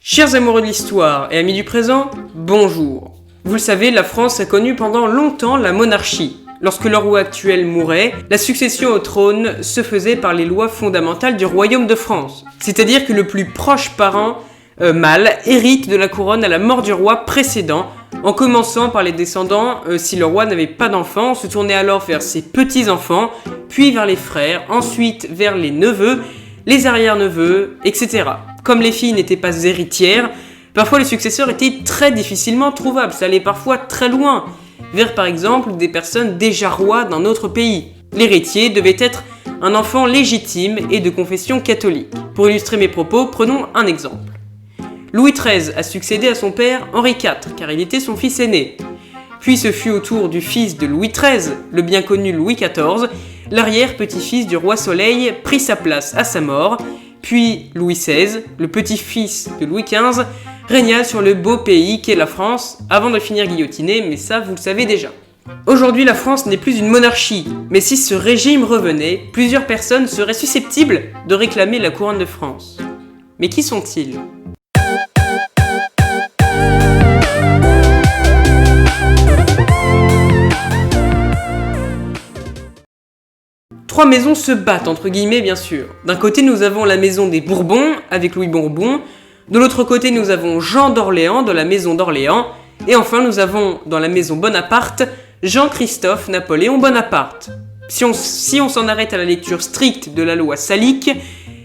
Chers amoureux de l'histoire et amis du présent, bonjour. Vous le savez, la France a connu pendant longtemps la monarchie. Lorsque le roi actuel mourait, la succession au trône se faisait par les lois fondamentales du royaume de France. C'est-à-dire que le plus proche parent mâle hérite de la couronne à la mort du roi précédent, en commençant par les descendants. Si le roi n'avait pas d'enfants, on se tournait alors vers ses petits-enfants, puis vers les frères, ensuite vers les neveux, les arrière-neveux, etc. Comme les filles n'étaient pas héritières, parfois les successeurs étaient très difficilement trouvables, ça allait parfois très loin, vers par exemple des personnes déjà rois d'un autre pays. L'héritier devait être un enfant légitime et de confession catholique. Pour illustrer mes propos, prenons un exemple. Louis XIII a succédé à son père Henri IV, car il était son fils aîné. Puis ce fut au tour du fils de Louis XIII, le bien connu Louis XIV, l'arrière-petit-fils du roi Soleil prit sa place à sa mort, puis Louis XVI, le petit-fils de Louis XV, régna sur le beau pays qu'est la France, avant de finir guillotiné, mais ça vous le savez déjà. Aujourd'hui la France n'est plus une monarchie, mais si ce régime revenait, plusieurs personnes seraient susceptibles de réclamer la couronne de France. Mais qui sont-ils ? Trois maisons se battent, entre guillemets bien sûr. D'un côté nous avons la maison des Bourbons, avec Louis Bourbon. De l'autre côté nous avons Jean d'Orléans, de la maison d'Orléans. Et enfin nous avons, dans la maison Bonaparte, Jean-Christophe Napoléon Bonaparte. Si on s'en arrête à la lecture stricte de la loi salique,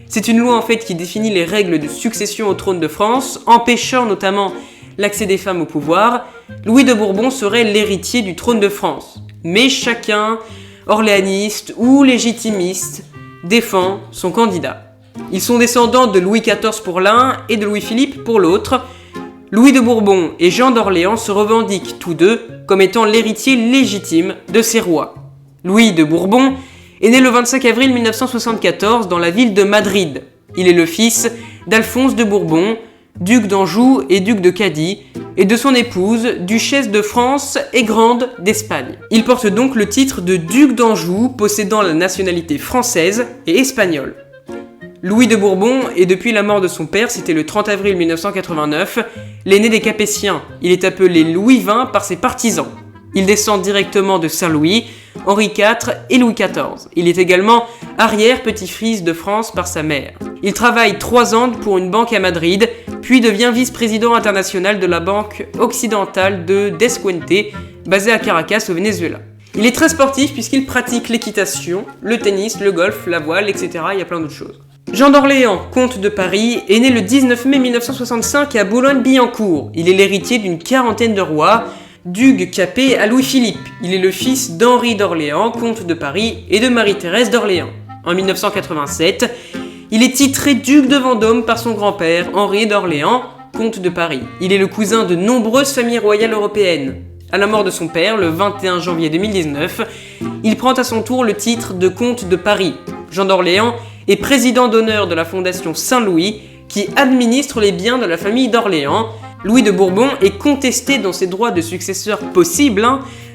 c'est une loi en fait qui définit les règles de succession au trône de France, empêchant notamment l'accès des femmes au pouvoir. Louis de Bourbon serait l'héritier du trône de France. Mais chacun, orléaniste ou légitimiste, défend son candidat. Ils sont descendants de Louis XIV pour l'un et de Louis-Philippe pour l'autre. Louis de Bourbon et Jean d'Orléans se revendiquent tous deux comme étant l'héritier légitime de ces rois. Louis de Bourbon est né le 25 avril 1974 dans la ville de Madrid. Il est le fils d'Alphonse de Bourbon, duc d'Anjou et duc de Cadie, et de son épouse, duchesse de France et grande d'Espagne. Il porte donc le titre de duc d'Anjou, possédant la nationalité française et espagnole. Louis de Bourbon est depuis la mort de son père, c'était le 30 avril 1989, l'aîné des Capétiens. Il est appelé Louis XX par ses partisans. Il descend directement de Saint-Louis, Henri IV et Louis XIV. Il est également arrière-petit-fils de France par sa mère. Il travaille 3 ans pour une banque à Madrid, puis devient vice-président international de la banque occidentale de Descuente, basée à Caracas au Venezuela. Il est très sportif puisqu'il pratique l'équitation, le tennis, le golf, la voile, etc. Il y a plein d'autres choses. Jean d'Orléans, comte de Paris, est né le 19 mai 1965 à Boulogne-Billancourt. Il est l'héritier d'une quarantaine de rois, d'Hugues Capet à Louis-Philippe. Il est le fils d'Henri d'Orléans, comte de Paris, et de Marie-Thérèse d'Orléans. En 1987, il est titré duc de Vendôme par son grand-père, Henri d'Orléans, comte de Paris. Il est le cousin de nombreuses familles royales européennes. À la mort de son père, le 21 janvier 2019, il prend à son tour le titre de comte de Paris. Jean d'Orléans est président d'honneur de la Fondation Saint-Louis, qui administre les biens de la famille d'Orléans. Louis de Bourbon est contesté dans ses droits de successeur possibles,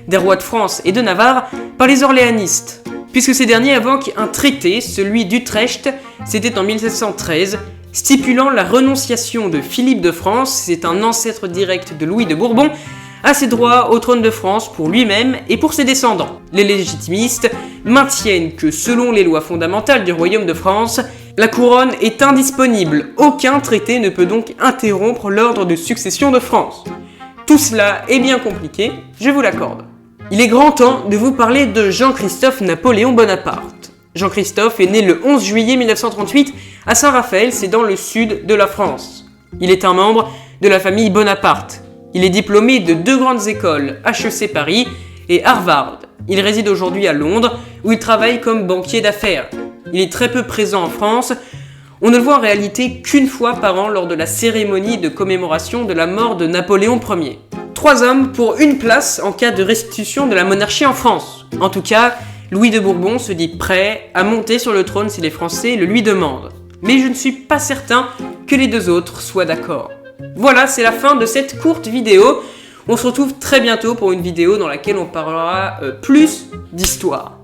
des rois de France et de Navarre, par les orléanistes, puisque ces derniers invoquent un traité, celui d'Utrecht, c'était en 1713, stipulant la renonciation de Philippe de France, c'est un ancêtre direct de Louis de Bourbon, à ses droits au trône de France pour lui-même et pour ses descendants. Les légitimistes maintiennent que selon les lois fondamentales du royaume de France, la couronne est indisponible. Aucun traité ne peut donc interrompre l'ordre de succession de France. Tout cela est bien compliqué, je vous l'accorde. Il est grand temps de vous parler de Jean-Christophe Napoléon Bonaparte. Jean-Christophe est né le 11 juillet 1938 à Saint-Raphaël, c'est dans le sud de la France. Il est un membre de la famille Bonaparte. Il est diplômé de 2 grandes écoles, HEC Paris et Harvard. Il réside aujourd'hui à Londres, où il travaille comme banquier d'affaires. Il est très peu présent en France. On ne le voit en réalité qu'une fois par an lors de la cérémonie de commémoration de la mort de Napoléon Ier. 3 hommes pour une place en cas de restitution de la monarchie en France. En tout cas, Louis de Bourbon se dit prêt à monter sur le trône si les Français le lui demandent. Mais je ne suis pas certain que les 2 autres soient d'accord. Voilà, c'est la fin de cette courte vidéo. On se retrouve très bientôt pour une vidéo dans laquelle on parlera plus d'histoire.